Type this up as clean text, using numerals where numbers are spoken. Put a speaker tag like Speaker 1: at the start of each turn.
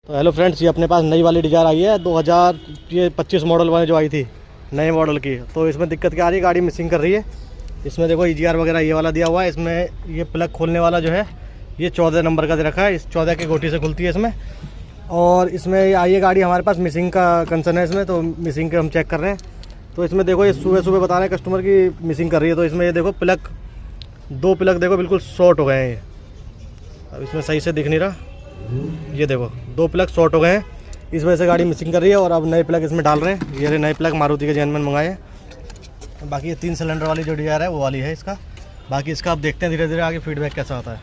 Speaker 1: तो hello friends, ये अपने पास नई वाली डिजायर आई है 2025 मॉडल वाली जो आई थी नए मॉडल की। तो इसमें दिक्कत क्या आ रही है, गाड़ी मिसिंग कर रही है। इसमें देखो EGR वगैरह ये वाला दिया हुआ है। इसमें ये प्लग खोलने वाला जो है ये 14 नंबर का दे रखा है। इस 14 की गोटी से खुलती है इसमें। और इसमें आई है गाड़ी हमारे पास मिसिंग का कंसर्न है इसमें, तो मिसिंग के हम चेक कर रहे हैं। तो इसमें देखो ये सुबह सुबह बता रहे हैं कस्टमर की मिसिंग कर रही है। तो इसमें ये देखो प्लग, 2 प्लग देखो बिल्कुल शॉर्ट हो गए हैं। ये अब इसमें सही से दिख नहीं रहा, ये देखो 2 प्लग शॉर्ट हो गए हैं। इस वजह से गाड़ी मिसिंग कर रही है। और अब नए प्लग इसमें डाल रहे हैं। ये नए प्लग मारुति के जेन्युइन मंगाए हैं। बाकी ये 3 सिलेंडर वाली जो डिजायर है वो वाली है इसका। बाकी इसका अब देखते हैं धीरे धीरे आगे फीडबैक कैसा आता है।